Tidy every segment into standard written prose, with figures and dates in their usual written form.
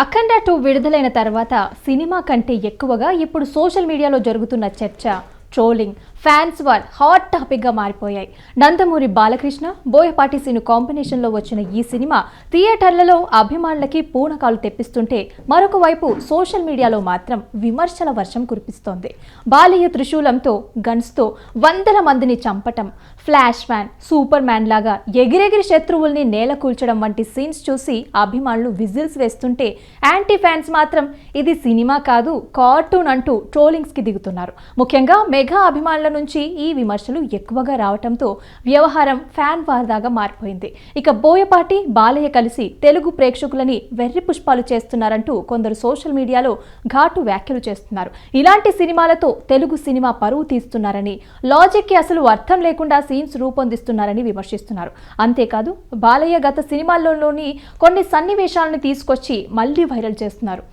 అఖండ 2 విడుదలైన తర్వాత సినిమా కంటే ఎక్కువగా ఇప్పుడు సోషల్ మీడియాలో జరుగుతున్న చర్చ, trolling, fans war hot topic గా మారిపోయాయి. నందమూరి బాలకృష్ణ, బోయపాటి సీను కాంబినేషన్లో వచ్చిన ఈ సినిమా థియేటర్లలో అభిమానులకి పూనకాలు తెప్పిస్తుంటే మరొక వైపు సోషల్ మీడియాలో మాత్రం విమర్శల వర్షం కురిపిస్తోంది. బాలయ్య త్రిశూలంతో, గన్స్తో వందల మందిని చంపటం, ఫ్లాష్ మ్యాన్, సూపర్ మ్యాన్ లాగా ఎగిరెగిరి శత్రువుల్ని నేల కూల్చడం వంటి సీన్స్ చూసి అభిమానులు విజిల్స్ వేస్తుంటే యాంటీ ఫ్యాన్స్ మాత్రం ఇది సినిమా కాదు, కార్టూన్ అంటూ ట్రోలింగ్స్ కి దిగుతున్నారు. ముఖ్యంగా మెగా అభిమానుల నుంచి ఈ విమర్శలు ఎక్కువగా రావడంతో వ్యవహారం ఫ్యాన్ వార్ దాగా మారిపోయింది. ఇక బోయపాటి, బాలయ్య కలిసి తెలుగు ప్రేక్షకులని వెర్రి పుష్పాలు చేస్తున్నారంటూ కొందరు సోషల్ మీడియాలో ఘాటు వ్యాఖ్యలు చేస్తున్నారు. ఇలాంటి సినిమాలతో తెలుగు సినిమా పరువు తీస్తున్నారని, లాజిక్ కి అసలు అర్థం లేకుండా సీన్స్ రూపొందిస్తున్నారని విమర్శిస్తున్నారు. అంతేకాదు బాలయ్య గత సినిమాల్లోని కొన్ని సన్నివేశాలను తీసుకొచ్చి మళ్లీ వైరల్ చేస్తున్నారు.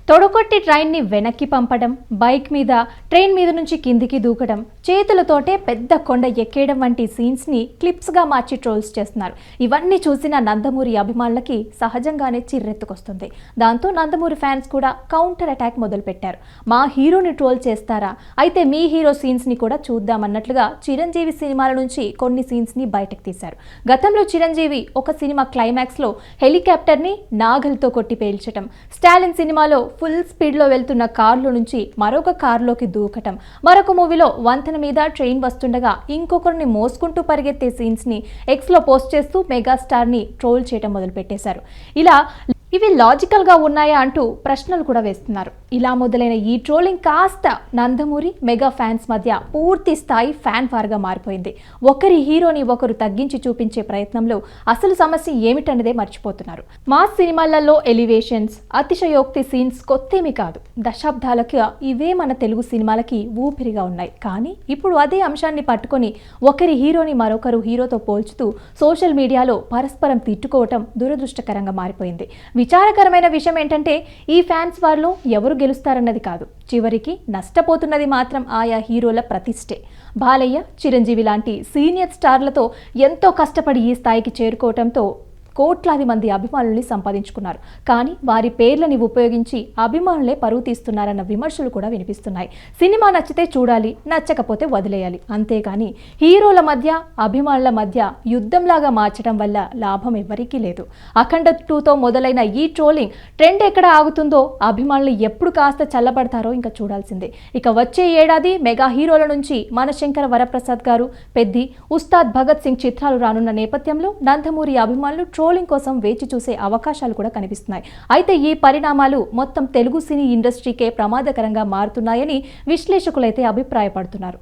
తొడగొట్టి ట్రైన్ని వెనక్కి పంపడం, బైక్ మీద ట్రైన్ మీద నుంచి కిందికి దూకడం, చేతులతోటే పెద్ద కొండ ఎక్కేయడం వంటి సీన్స్ని క్లిప్స్గా మార్చి ట్రోల్స్ చేస్తున్నారు. ఇవన్నీ చూసిన నందమూరి అభిమానులకి సహజంగానే చిర్రెత్తుకొస్తుంది. దాంతో నందమూరి ఫ్యాన్స్ కూడా కౌంటర్ అటాక్ మొదలుపెట్టారు. మా హీరోని ట్రోల్ చేస్తారా, అయితే మీ హీరో సీన్స్ని కూడా చూద్దామన్నట్లుగా చిరంజీవి సినిమాల నుంచి కొన్ని సీన్స్ని బయటకు తీశారు. గతంలో చిరంజీవి ఒక సినిమా క్లైమాక్స్లో హెలికాప్టర్ని నాగల్తో కొట్టి పేల్చడం, స్టాలిన్ సినిమాలో ఫుల్ స్పీడ్లో వెళ్తున్న కార్లో నుంచి మరొక కార్లోకి దూకటం, మరొక మూవీలో వంతెన మీద ట్రైన్ వస్తుండగా ఇంకొకరిని మోసుకుంటూ పరిగెత్తే సీన్స్ని ఎక్స్లో పోస్ట్ చేస్తూ మెగాస్టార్ని ట్రోల్ చేయడం మొదలుపెట్టేశారు. ఇలా ఇవి లాజికల్గా ఉన్నాయా అంటూ ప్రశ్నలు కూడా వేస్తున్నారు. ఇలా మొదలైన ఈ ట్రోలింగ్ కాస్త నందమూరి, మెగా ఫ్యాన్స్ మధ్య పూర్తి స్థాయి ఫ్యాన్ వార్గా మారిపోయింది. ఒకరి హీరోని ఒకరు తగ్గించి చూపించే ప్రయత్నంలో అసలు సమస్య ఏమిటన్నదే మర్చిపోతున్నారు. మాస్ సినిమాలలో ఎలివేషన్స్, అతిశయోక్తి సీన్స్ కొత్తేమీ కాదు. దశాబ్దాలకు ఇవే మన తెలుగు సినిమాలకి ఊపిరిగా ఉన్నాయి. కానీ ఇప్పుడు అదే అంశాన్ని పట్టుకొని ఒకరి హీరోని మరొకరు హీరోతో పోల్చుతూ సోషల్ మీడియాలో పరస్పరం తిట్టుకోవటం దురదృష్టకరంగా మారిపోయింది. విచారకరమైన విషయం ఏంటంటే ఈ ఫ్యాన్స్ వార్లో ఎవరు గెలుస్తారన్నది కాదు, చివరికి నష్టపోతున్నది మాత్రం ఆయా హీరోల ప్రతిష్టే. బాలయ్య, చిరంజీవి లాంటి సీనియర్ స్టార్లతో ఎంతో కష్టపడి ఈ స్థాయికి చేరుకోవడంతో కోట్లాది మంది అభిమానుల్ని సంపాదించుకున్నారు. కానీ వారి పేర్లని ఉపయోగించి అభిమానులే పరువు తీస్తున్నారన్న విమర్శలు కూడా వినిపిస్తున్నాయి. సినిమా నచ్చితే చూడాలి, నచ్చకపోతే వదిలేయాలి, అంతేగాని హీరోల మధ్య, అభిమానుల మధ్య యుద్ధంలాగా మార్చడం వల్ల లాభం ఎవరికీ లేదు. అఖండ 2తో మొదలైన ఈ ట్రోలింగ్ ట్రెండ్ ఎక్కడ ఆగుతుందో, అభిమానులు ఎప్పుడు కాస్త చల్లబడతారో ఇంకా చూడాల్సిందే. ఇక వచ్చే ఏడాది మెగా హీరోల నుంచి మనశంకర వరప్రసాద్ గారు, పెద్ది, ఉస్తాద్ భగత్ సింగ్ చిత్రాలు రానున్న నేపథ్యంలో నందమూరి అభిమానులు ట్రోలింగ్ కోసం వేచి చూసే అవకాశాలు కూడా కనిపిస్తున్నాయి. అయితే ఈ పరిణామాలు మొత్తం తెలుగు సినీ ఇండస్ట్రీకే ప్రమాదకరంగా మారుతున్నాయని విశ్లేషకులైతే అభిప్రాయపడుతున్నారు.